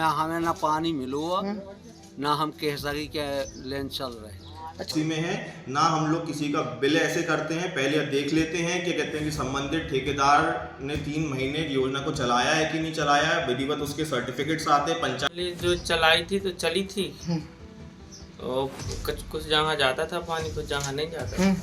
हमें ना पानी मिलो ना हम कह सके कि लेन चल रहे। अच्छी में है ना, हम लोग किसी का बिल ऐसे करते हैं, पहले देख लेते हैं कि कहते हैं कि संबंधित ठेकेदार ने 3 महीने योजना को चलाया है कि नहीं चलाया है, विधिवत उसके सर्टिफिकेट्स आते हैं। पंचायत जो चलाई थी तो चली थी, तो कुछ जगह जाता था पानी, कुछ जगह नहीं जाता था।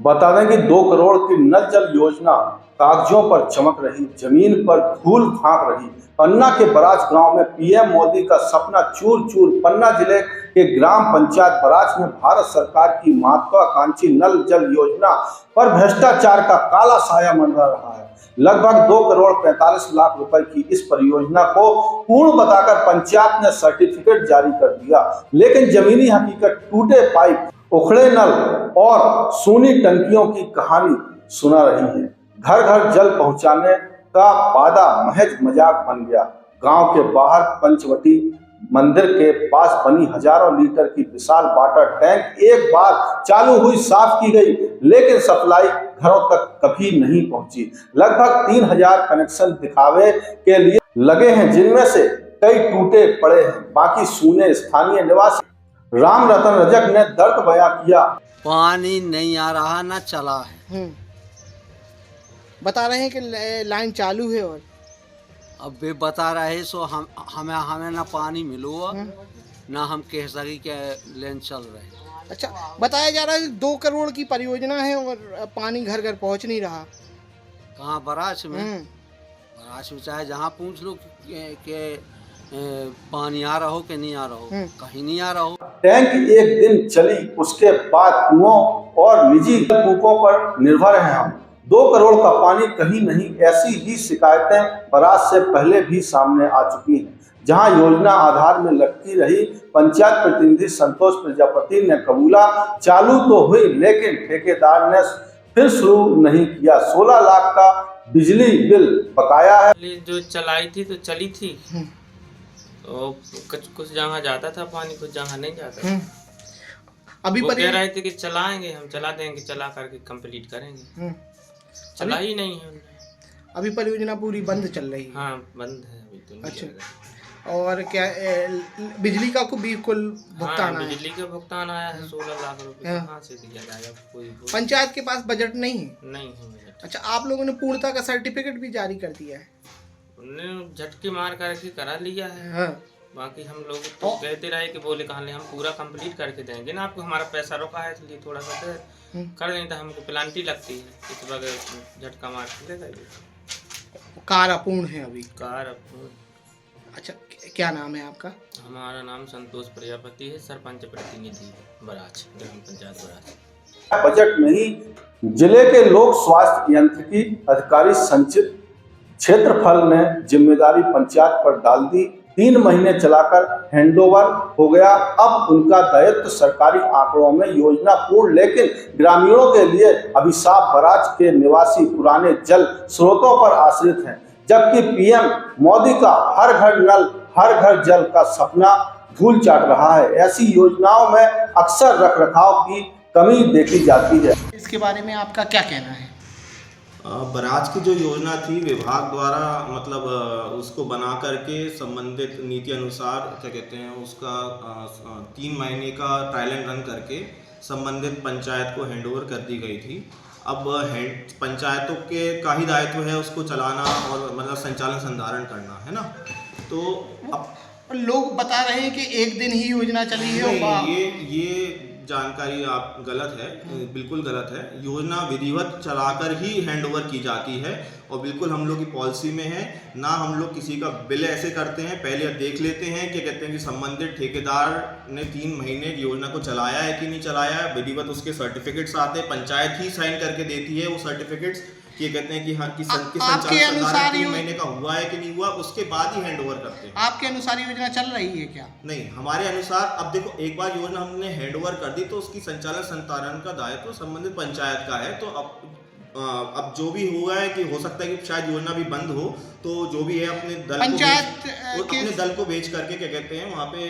बता दें कि 2 करोड़ की नल जल योजना कागजों पर चमक रही, जमीन पर धूल फांक रही। पन्ना के बराज गांव में पीएम मोदी का सपना चूर चूर। पन्ना जिले के ग्राम पंचायत बराज में भारत सरकार की महत्वाकांक्षी नल जल योजना पर भ्रष्टाचार का काला साया मंडरा रहा है। लगभग 2 करोड़ 45 लाख रुपए की इस परियोजना को पूर्ण बताकर पंचायत ने सर्टिफिकेट जारी कर दिया, लेकिन जमीनी हकीकत टूटे पाइप, उखड़े नल और सूनी टंकियों की कहानी सुना रही है। घर घर जल पहुंचाने का वादा महज मजाक बन गया। गांव के बाहर पंचवटी मंदिर के पास बनी हजारों लीटर की विशाल वाटर टैंक एक बार चालू हुई, साफ की गई, लेकिन सप्लाई घरों तक कभी नहीं पहुंची। लगभग 3000 कनेक्शन दिखावे के लिए लगे हैं, जिनमें से कई टूटे पड़े हैं, बाकी सूने। स्थानीय निवासी राम रतन रजक ने दर्द बयां किया। पानी नहीं आ रहा ना चला है। बता रहे हैं कि लाइन चालू है, और अब वे बता रहे सो हमें ना पानी मिलो ना हम कह सके कि लेन चल रहे। अच्छा, बताया जा रहा है 2 करोड़ की परियोजना है और पानी घर घर पहुंच नहीं रहा। कहाँ? बराज में। बराज में चाहे जहाँ पूछ लो कि पानी आ रहा हो कि नहीं आ रहा हो, कहीं नहीं आ रहा हो। टैंक एक दिन चली, उसके बाद कुओं और निजी कूपों पर निर्भर हैं हम। 2 करोड़ का पानी कहीं नहीं, ऐसी ही शिकायतें बराज से पहले भी सामने आ चुकी हैं। जहां योजना आधार में लटकी रही, पंचायत प्रतिनिधि संतोष प्रजापति ने कबूला चालू तो हुई, लेकिन ठेकेदार ने फिर शुरू नहीं किया। 16 लाख का बिजली बिल बकाया है। जो चलाई थी तो चली थी, तो कुछ जगह जाता था पानी, कुछ जगह नहीं जाता था। अभी वो कह रहे थे कि चलाएंगे, हम चला देंगे, चला करके कंप्लीट करेंगे। चला ही नहीं है उन्होंने। अभी परियोजना पूरी बंद चल रही है। हाँ, बंद है अभी तो नहीं। अच्छा, और क्या बिजली का भी कुल भुगतान आया? बिजली का भुगतान आया है 16 लाख रुपए। कहाँ से दिया जाएगा? कोई पंचायत के पास बजट नहीं है? नहीं है बजट। अच्छा, आप लोगों ने पूर्णता का सर्टिफिकेट भी जारी कर दिया है? उन्होंने झटके मार करके करा लिया है। हाँ। बाकी हम लोग तो कहते रहे कि बोले कहाँ ले, हम पूरा कंप्लीट करके देंगे ना आपको, हमारा पैसा रुका है इसलिए थोड़ा सा कर दें, तो हमको पेनाल्टी लगती है, इस वक्त झटका मार के दे देंगे। कार अपूर्ण है अभी? कार अपूर्ण। अच्छा, क्या नाम है आपका? हमारा नाम संतोष प्रजापति है, सरपंच प्रतिनिधि बराज, ग्राम पंचायत बराज। बजट में ही जिले के लोक स्वास्थ्य यांत्रिकी अधिकारी संचित क्षेत्रफल ने जिम्मेदारी पंचायत पर डाल दी। 3 महीने चलाकर हैंडओवर हो गया। अब उनका दायित्व सरकारी आंकड़ों में योजना पूर्ण, लेकिन ग्रामीणों के लिए अभिशाप। बराज के निवासी पुराने जल स्रोतों पर आश्रित हैं, जबकि पीएम मोदी का हर घर नल हर घर जल का सपना धूल चाट रहा है। ऐसी योजनाओं में अक्सर रखरखाव की कमी देखी जाती है। इसके बारे में आपका क्या कहना है? बराज की जो योजना थी विभाग द्वारा, मतलब उसको बना करके संबंधित नीति अनुसार क्या कहते हैं उसका 3 महीने का ट्रायल एंड रन करके संबंधित पंचायत को हैंडओवर कर दी गई थी। अब पंचायतों के का ही दायित्व है उसको चलाना और मतलब संचालन संधारण करना, है ना। तो अब लोग बता रहे हैं कि 1 दिन ही योजना चली है। ये जानकारी आप गलत है, बिल्कुल गलत है। योजना विधिवत चलाकर ही हैंडओवर की जाती है और बिल्कुल हम लोग की पॉलिसी में है ना, हम लोग किसी का बिल ऐसे करते हैं, पहले देख लेते हैं कि कहते हैं कि संबंधित ठेकेदार ने 3 महीने योजना को चलाया है कि नहीं चलाया है, विधिवत उसके सर्टिफिकेट्स आते हैं, पंचायत ही साइन करके देती है वो सर्टिफिकेट्स, ये कहते हैं कि हाँ कि आपके अनुसार 3 महीने का हुआ है कि नहीं हुआ, उसके बाद ही हैंड ओवर करते हैं। आपके अनुसार योजना चल रही है क्या? नहीं, हमारे अनुसार अब देखो, एक बार योजना हमने हैंड ओवर कर दी तो उसकी संचालन संचालन का दायित्व संबंधित पंचायत का है। तो अब जो भी हुआ है कि हो सकता है कि शायद योजना भी बंद हो, तो जो भी है अपने दल अपने दल को भेज करके क्या कहते हैं वहाँ पे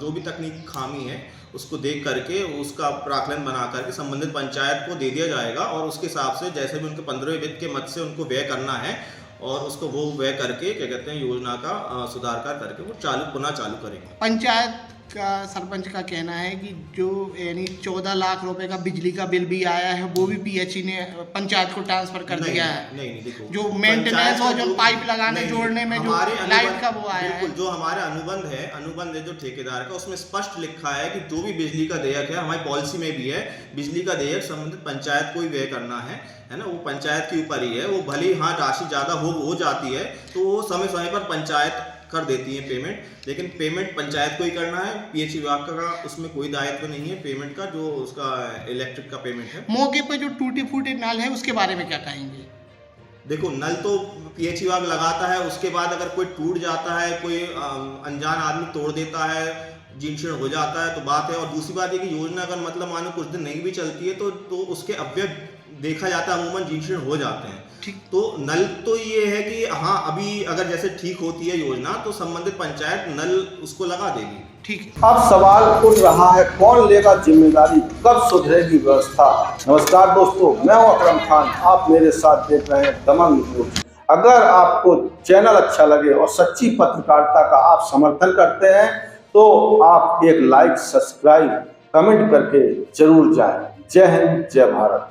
जो भी तकनीकी खामी है उसको देख करके उसका प्राकलन बना करके संबंधित पंचायत को दे दिया जाएगा, और उसके हिसाब से जैसे भी उनके 15वें वित्त के मद से उनको व्यय करना है और उसको वो व्यय करके क्या कहते हैं योजना का सुधार करके वो पुनः चालू करेंगे। पंचायत का सरपंच का कहना है कि जो यानी 14 लाख रुपए का बिजली का बिल भी आया है वो भी पीएचई ने पंचायत को ट्रांसफर कर दिया है। नहीं, देखो, जो मेंटेनेंस और जो पाइप लगाने जोड़ने में जो लाइट का वो आया है, जो हमारे अनुबंध है जो ठेकेदार का, उसमें स्पष्ट लिखा है कि जो भी बिजली का देयक है, हमारी पॉलिसी में भी है, बिजली का देयक संबंधित पंचायत को ही व्यय करना है ना, वो पंचायत के ऊपर ही है। वो भले ही हाँ राशि ज्यादा हो जाती है तो वो समय समय पर पंचायत कर देती है पेमेंट, लेकिन पेमेंट पंचायत को ही करना है। पीएचई विभाग का उसमें कोई दायित्व नहीं है पेमेंट का, जो उसका इलेक्ट्रिक का पेमेंट है। मौके पर जो टूटे फूटे नल है उसके बारे में क्या कहेंगे? देखो, नल तो पीएचई विभाग लगाता है, उसके बाद अगर कोई टूट जाता है, कोई अनजान आदमी तोड़ देता है, जीर्ण शीर्ण हो जाता है तो बात है। और दूसरी बात ये कि योजना अगर मतलब मानो कुछ दिन नहीं भी चलती है तो उसके अव्यय देखा जाता है अमूमन जीर्ण शीर्ण हो जाते हैं। तो नल तो ये है कि हाँ अभी अगर जैसे ठीक होती है योजना तो संबंधित पंचायत नल उसको लगा देगी। ठीक। अब सवाल उठ रहा है, कौन लेगा जिम्मेदारी, कब सुधरेगी व्यवस्था। नमस्कार दोस्तों, मैं हूं अकरम खान, आप मेरे साथ देख रहे हैं दमंग न्यूज। अगर आपको चैनल अच्छा लगे और सच्ची पत्रकारिता का आप समर्थन करते हैं तो आप एक लाइक, सब्सक्राइब, कमेंट करके जरूर जाएं। जय हिंद, जय भारत।